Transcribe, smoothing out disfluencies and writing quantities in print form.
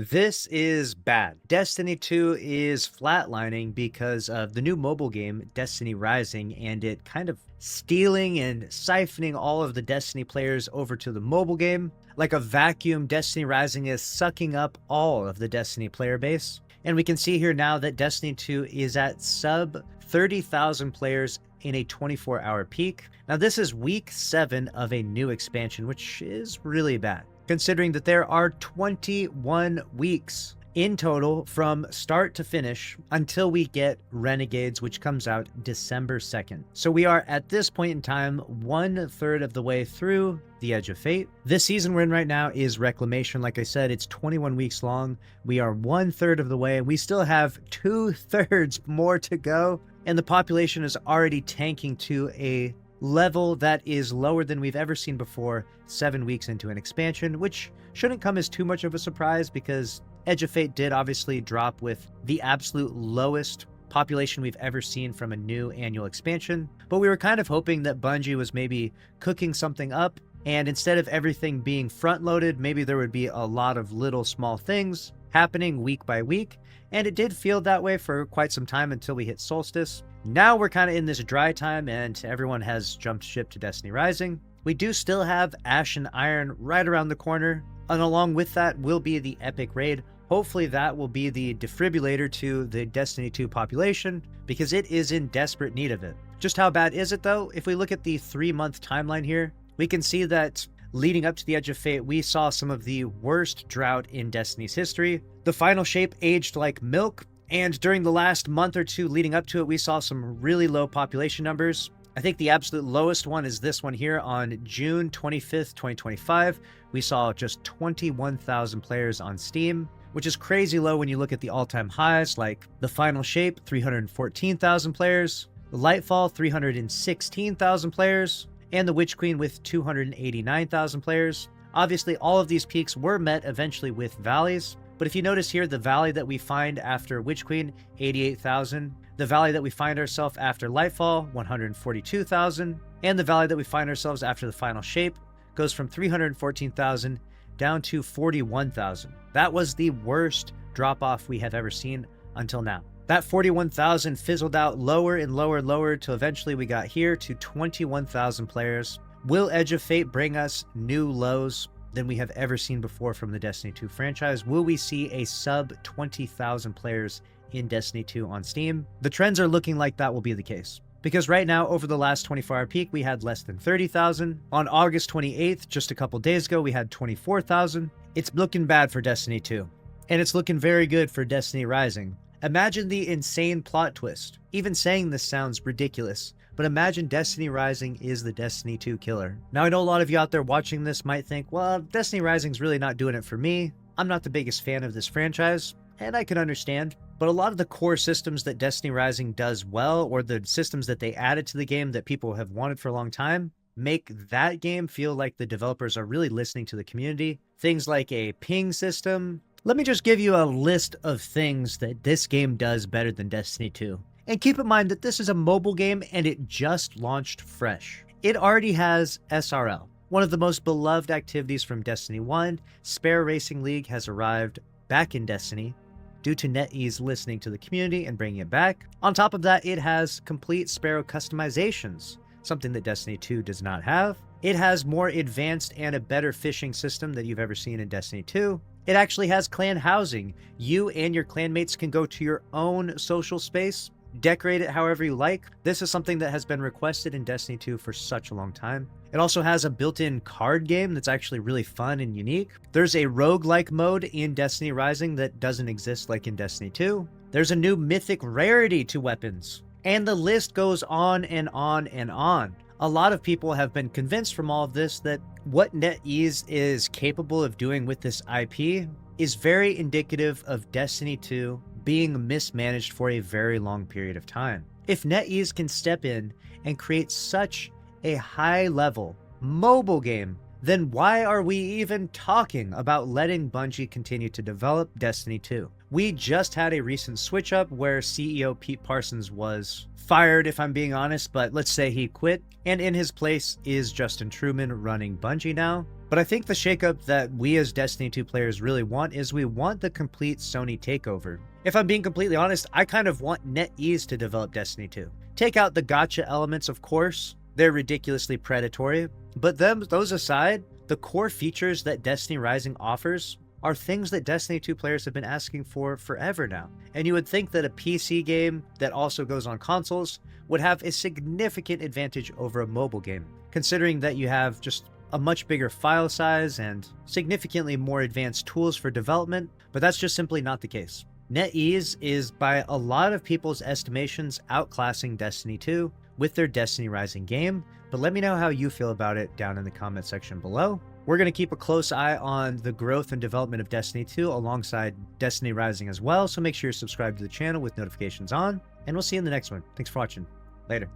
This is bad. Destiny 2 is flatlining because of the new mobile game, Destiny Rising, and it kind of stealing and siphoning all of the Destiny players over to the mobile game. Like a vacuum, Destiny Rising is sucking up all of the Destiny player base. And we can see here now that Destiny 2 is at sub 30,000 players in a 24-hour peak. Now this is week 7 of a new expansion, which is really bad, considering that there are 21 weeks in total from start to finish until we get Renegades, which comes out December 2nd. So we are at this point in time 1/3 of the way through the Edge of Fate. This season we're in right now is Reclamation. Like I said, it's 21 weeks long. We are 1/3 of the way, and we still have 2/3 more to go. And the population is already tanking to a level that is lower than we've ever seen before 7 weeks into an expansion, which shouldn't come as too much of a surprise because Edge of Fate did obviously drop with the absolute lowest population we've ever seen from a new annual expansion. But we were kind of hoping that Bungie was maybe cooking something up, and instead of everything being front loaded, maybe there would be a lot of little small things happening week by week. And it did feel that way for quite some time until we hit Solstice. Now we're kind of in this dry time and everyone has jumped ship to Destiny Rising. We do still have Ash and Iron right around the corner, and along with that will be the Epic Raid. Hopefully that will be the defibrillator to the Destiny 2 population, because it is in desperate need of it. Just how bad is it though? If we look at the 3-month timeline here, we can see that leading up to the Edge of Fate, we saw some of the worst drought in Destiny's history. The final shape aged like milk, and during the last month or two leading up to it, we saw some really low population numbers. I think the absolute lowest one is this one here on June 25th, 2025. We saw just 21,000 players on Steam, which is crazy low when you look at the all-time highs, like the final shape, 314,000 players, the Lightfall, 316,000 players, and the Witch Queen with 289,000 players. Obviously, all of these peaks were met eventually with valleys, but if you notice here, the valley that we find after Witch Queen, 88,000, the valley that we find ourselves after Lightfall, 142,000, and the valley that we find ourselves after the final shape goes from 314,000 down to 41,000. That was the worst drop-off we have ever seen until now. That 41,000 fizzled out lower and lower and lower till eventually we got here to 21,000 players. Will Edge of Fate bring us new lows than we have ever seen before from the Destiny 2 franchise? Will we see a sub 20,000 players in Destiny 2 on Steam? The trends are looking like that will be the case, because right now over the last 24-hour peak we had less than 30,000. On August 28th, just a couple days ago, we had 24,000. It's looking bad for Destiny 2, and it's looking very good for Destiny Rising. Imagine the insane plot twist. Even saying this sounds ridiculous, but imagine Destiny Rising is the Destiny 2 killer. Now I know a lot of you out there watching this might think, well, Destiny Rising's really not doing it for me. I'm not the biggest fan of this franchise, and I can understand. But a lot of the core systems that Destiny Rising does well, or the systems that they added to the game that people have wanted for a long time, make that game feel like the developers are really listening to the community. Things like a ping system. Let me just give you a list of things that this game does better than Destiny 2. And keep in mind that this is a mobile game and it just launched fresh. It already has SRL, one of the most beloved activities from Destiny 1. Spare Racing League has arrived back in Destiny due to NetEase listening to the community and bringing it back. On top of that, it has complete Sparrow customizations, something that Destiny 2 does not have. It has more advanced and a better fishing system than you've ever seen in Destiny 2. It actually has clan housing. You and your clanmates can go to your own social space, decorate it however you like. This is something that has been requested in Destiny 2 for such a long time. It also has a built-in card game that's actually really fun and unique. There's a roguelike mode in Destiny Rising that doesn't exist like in Destiny 2. There's a new mythic rarity to weapons. And the list goes on and on and on. A lot of people have been convinced from all of this that what NetEase is capable of doing with this IP is very indicative of Destiny 2 being mismanaged for a very long period of time. If NetEase can step in and create such a high-level mobile game, then why are we even talking about letting Bungie continue to develop Destiny 2? We just had a recent switch up where CEO Pete Parsons was fired, if I'm being honest, but let's say he quit, and in his place is Justin Truman running Bungie now. But I think the shakeup that we as Destiny 2 players really want is we want the complete Sony takeover. If I'm being completely honest, I kind of want NetEase to develop Destiny 2. Take out the gacha elements, of course. They're ridiculously predatory. But those aside, the core features that Destiny Rising offers are things that Destiny 2 players have been asking for forever now. And you would think that a PC game that also goes on consoles would have a significant advantage over a mobile game, considering that you have just a much bigger file size and significantly more advanced tools for development, but that's just simply not the case. NetEase is, by a lot of people's estimations, outclassing Destiny 2 with their Destiny Rising game, but let me know how you feel about it down in the comment section below. We're going to keep a close eye on the growth and development of Destiny 2 alongside Destiny Rising as well, so make sure you're subscribed to the channel with notifications on, and we'll see you in the next one. Thanks for watching. Later.